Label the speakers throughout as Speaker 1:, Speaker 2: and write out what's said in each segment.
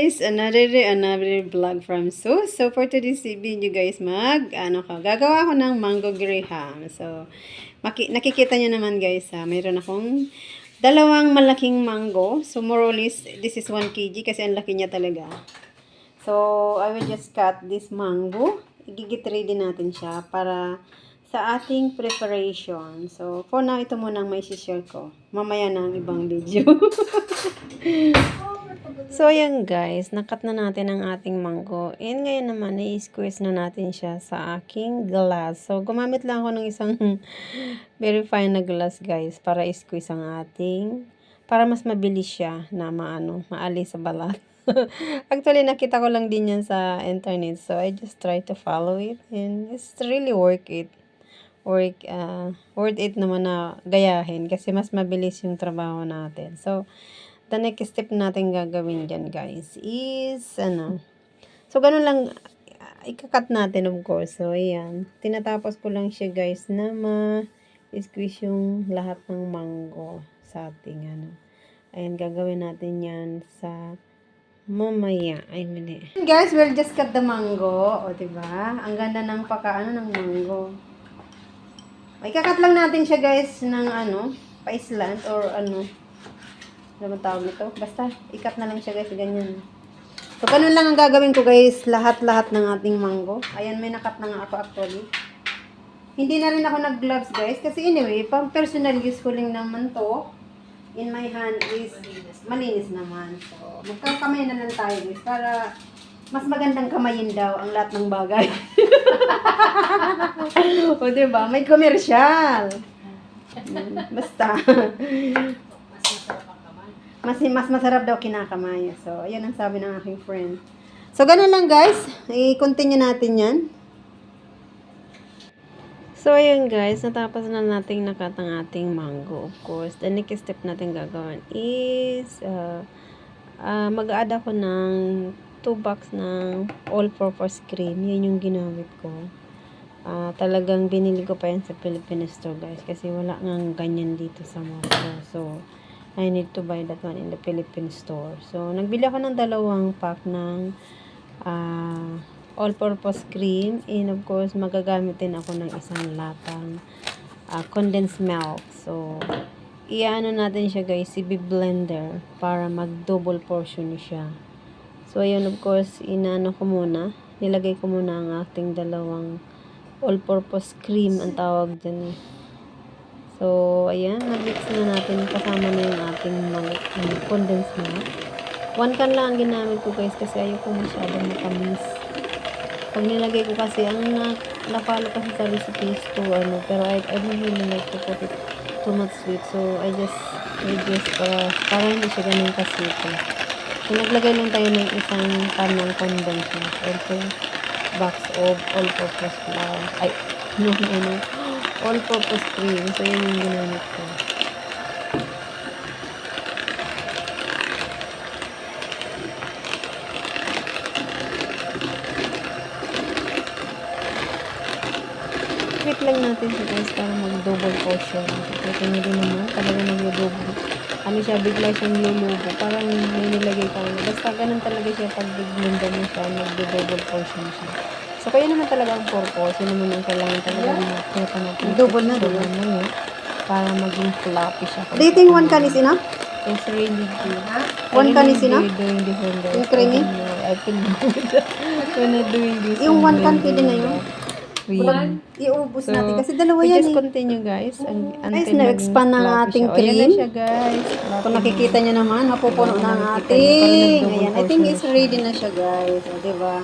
Speaker 1: guys, another vlog from Sus. So for today's video guys, gagawa ako ng mango graham. So nakikita nyo naman guys, mayroon akong dalawang malaking mango. So more or less, this is 1 kg kasi ang laki niya talaga. So I will just cut this mango. Igigit ready natin siya para sa ating preparation. So for now, ito muna ang may share ko. Mamaya na ang ibang video. So, ayan guys, nakat na natin ang ating mango. And ngayon naman, i-squeeze na natin siya sa aking glass. So, gumamit lang ako ng isang very fine na glass guys, para i-squeeze ang para mas mabilis siya na maalis sa balat. Actually, nakita ko lang din yan sa internet. So, I just try to follow it. And it's really worth it naman na gayahin kasi mas mabilis yung trabaho natin. So, the next step natin gagawin dyan guys is so ganun lang ikakat natin of course. So ayan, tinatapos ko lang siya guys na ma-squeeze yung lahat ng mango sa ating ayan, gagawin natin yan sa mamaya. Ay mali guys, we'll just cut the mango. O diba, ang ganda ng ng mango. Ikakat lang natin siya guys ng pa-slant or ano ba tawag nito? Basta, ikat na lang siya guys, ganyan. So, ganun lang ang gagawin ko guys, lahat-lahat ng ating mango. Ayan, may nakat na nga ako actually. Hindi na rin ako nag-gloves guys, kasi anyway, pang personal use ko lang naman to. In my hand is malinis naman. So, magkakamay na lang tayo guys, para mas magandang kamayin daw ang lahat ng bagay. O diba? May commercial. Basta. Mas masarap daw kinakamay. So, ayan ang sabi ng aking friend. So, ganun lang guys. I-continue natin yan. So, ayan guys. Natapos na natin nakat ang ating mango. Of course, the next step natin gagawin is mag-add ako ng 2 box ng all-purpose cream. Yun yung ginamit ko. Talagang binili ko pa yan sa Philippine store guys. Kasi wala nga ganyan dito sa Moscow. So, I need to buy that one in the Philippine store. So, nagbili ako ng 2 pack ng all-purpose cream. And of course, magagamit din ako ng isang latang condensed milk. So, i-ano natin siya guys, i-blender para mag-double portion siya. So, ayun of course, inano ko muna. Nilagay ko muna ang ating 2 all-purpose cream ang tawag dyan. So, ayan, nag-mix na natin kasama na yung ating condensed milk. 1 can lang ang ginamit ko guys kasi ayoko masyadong matamis. Pag nilagay ko kasi, ang na-follow kasi sa recipe is pero I don't really like to put it too much sweet. So, I just para hindi siya ganun ka-sweet. So, naglagay lang tayo ng isang can ng condensed milk or 2 box of all-purpose flour. Ay, all-purpose cream. So, yun yung ginamit ko. Wait lang natin siya guys para mag-double portion. Ito nyo din naman. Talaga mag-double. Bigla siyang lulubo. Parang may nilagay ka. Basta ganun talaga siya pag big-blender mo siya. Mag-double portion siya. So, kaya naman talaga ang purpose. Yun naman ang kailangan talaga natin. Double na. Para maging floppy siya. Do you think 1 can is enough? It's really good. 1 can is enough? Doing different. Yung creamy? I feel good. When I'm doing this. Yung 1 can pwede na yun? Iubos natin. Kasi 2 yan
Speaker 2: just continue guys.
Speaker 1: Guys, na-expand ng ating cream.
Speaker 2: Ayan na siya guys.
Speaker 1: Kung nakikita nyo naman, mapupuno na ang ating. Ayan, I think it's ready na siya guys. O, diba?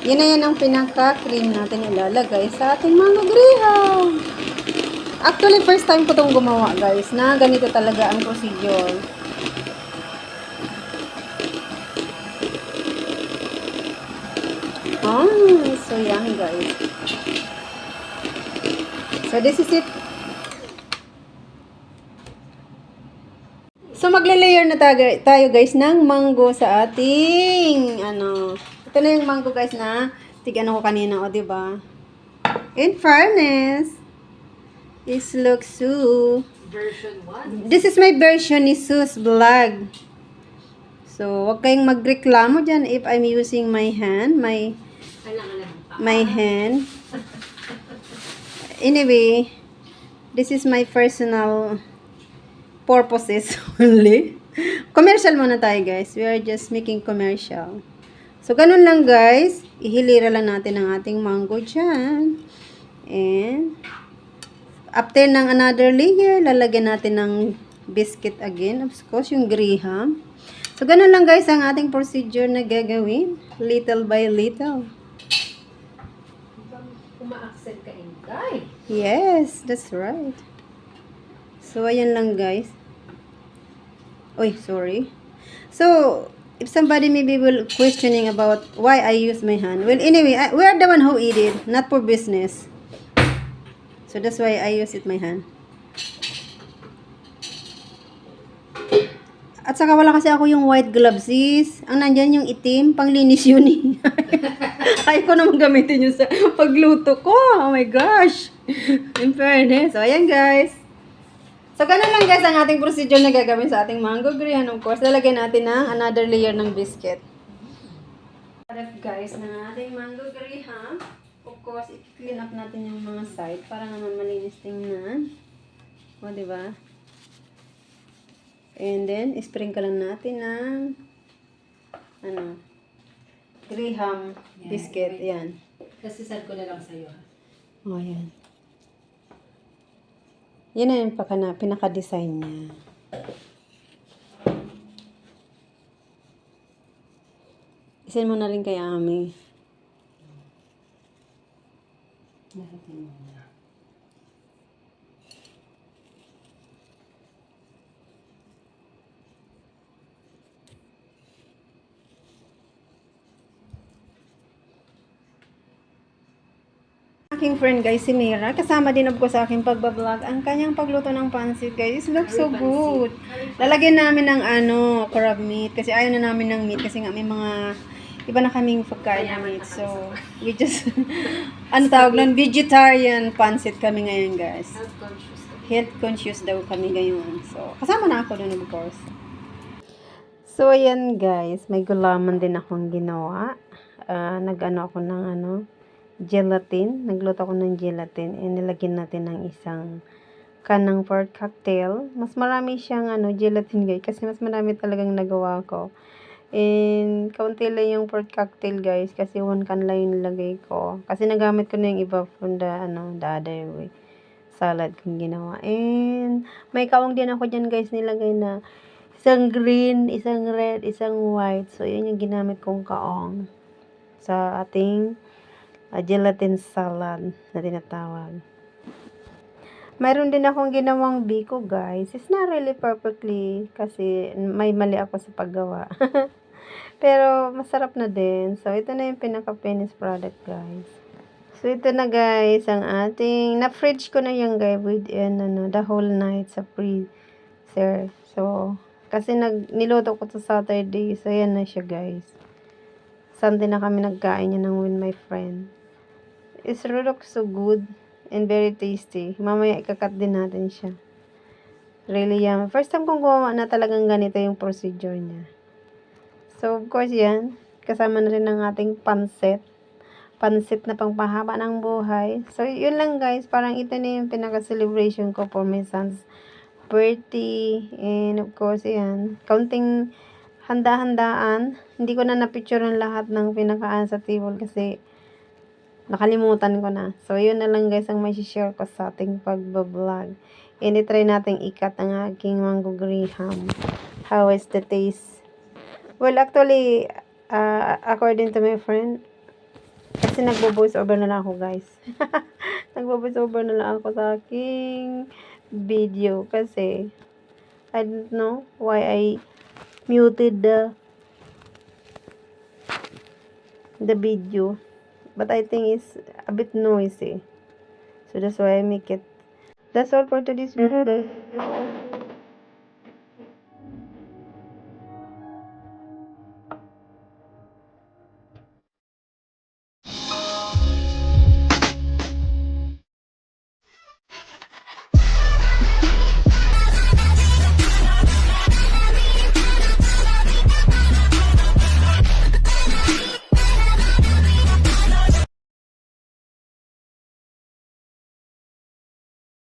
Speaker 1: Yan na yan ang pinaka-cream natin ilalagay sa ating mango graham. Actually, first time ko itong gumawa guys, na ganito talaga ang procedure. So yummy guys. So this is it. So magle-layer na tayo guys ng mango sa ating ito na yung mango guys na tigano ko kanina, o diba? In fairness, this looks so
Speaker 2: version 1.
Speaker 1: This is my version ni Sus vlog. So So, wag kayong magreklamo dyan if I'm using my hand, my hand. Anyway, this is my personal purposes only. Commercial muna tayo, guys. We are just making commercial. So, ganun lang, guys. Ihilira lang natin ang ating mango dyan. And, after ng another layer, lalagyan natin ng biscuit again. Of course, yung graham. So, ganun lang, guys, ang ating procedure na gagawin. Little by little.
Speaker 2: Uma-accept ka, Inday.
Speaker 1: Yes, that's right. So, ayan lang, guys. Oy, sorry. So, if somebody maybe will questioning about why I use my hand. Well, anyway, we are the one who eat it, not for business. So, that's why I use it my hand. At saka wala kasi ako yung white gloves, sis. Ang nandyan yung itim, panglinis yun eh. Ayaw ko naman gamitin yun sa pagluto ko. Oh my gosh. In fairness. So, ayan guys. So, ganun lang guys ang ating procedure na gagawin sa ating mango graham. Of course, lalagyan natin ng another layer ng biscuit. Alright guys, ng ating mango graham. Of course, i-clean up natin yung mga side para naman malinis tingnan. O, diba? And then, sprinkle lang natin ng graham biscuit. Yan.
Speaker 2: Kasi send ko na lang sa'yo.
Speaker 1: O, yan. Yan na yung pinaka-design niya. Isin mo na rin kay Ami.
Speaker 2: Narating mo na.
Speaker 1: Aking friend guys, si Mira, kasama din ko sa aking pagbablog. Ang kanyang pagluto ng pansit guys, looks so good. Lalagyan namin ng crab meat kasi ayaw na namin ng meat kasi nga may mga iba na kaming pagkain na meat. So, we just tawag nun, vegetarian pansit kami ngayon guys. Health conscious daw kami ngayon. So, kasama na ako dun of course. So, ayan guys, may gulaman din akong ginawa. Nag-ano ako ng gelatin. Nagluto ako ng gelatin. And nilagyan natin ng isang kanang pork cocktail. Mas marami siyang gelatin guys. Kasi mas marami talagang nagawa ko. And kaunti lang yung pork cocktail guys. Kasi 1 can lang yung nilagay ko. Kasi nagamit ko na yung iba from the other way. Salad kong ginawa. And may kawang din ako dyan guys. Nilagay na isang green, isang red, isang white. So yun yung ginamit kong kaong sa ating gelatin salad na tinatawag. Mayroon din akong ginawang biko guys. It's not really perfectly kasi may mali ako sa paggawa. Pero masarap na din. So ito na yung pinaka-finished product guys. So ito na guys ang ating na-fridge ko na yung guys within the whole night sa freezer. So kasi niluto ko to Saturday. So yan na siya guys. Sunday na kami nagkain niya ng with my friend. It's really so good and very tasty. Mamaya ikakat din natin siya. Really yummy. First time kong gumawa na talagang ganito yung procedure niya. So, of course, yan. Kasama na rin ang ating pansit. Pansit na pangpahaba ng buhay. So, yun lang guys. Parang ito na yung pinaka-celebration ko for my son's birthday. And of course, yan. Counting handa-handaan. Hindi ko na napicturean lahat ng pinakaan sa table kasi nakalimutan ko na. So, yun na lang guys ang may share ko sa ating pagbablog. And try natin ikat ang aking mango graham. How is the taste? Well, actually, according to my friend, kasi nagbo-voice over na lang ako guys. Nagbo-voice over na lang ako sa aking video kasi I don't know why I muted the video. But I think it's a bit noisy. So that's why I make it. That's all for today's video.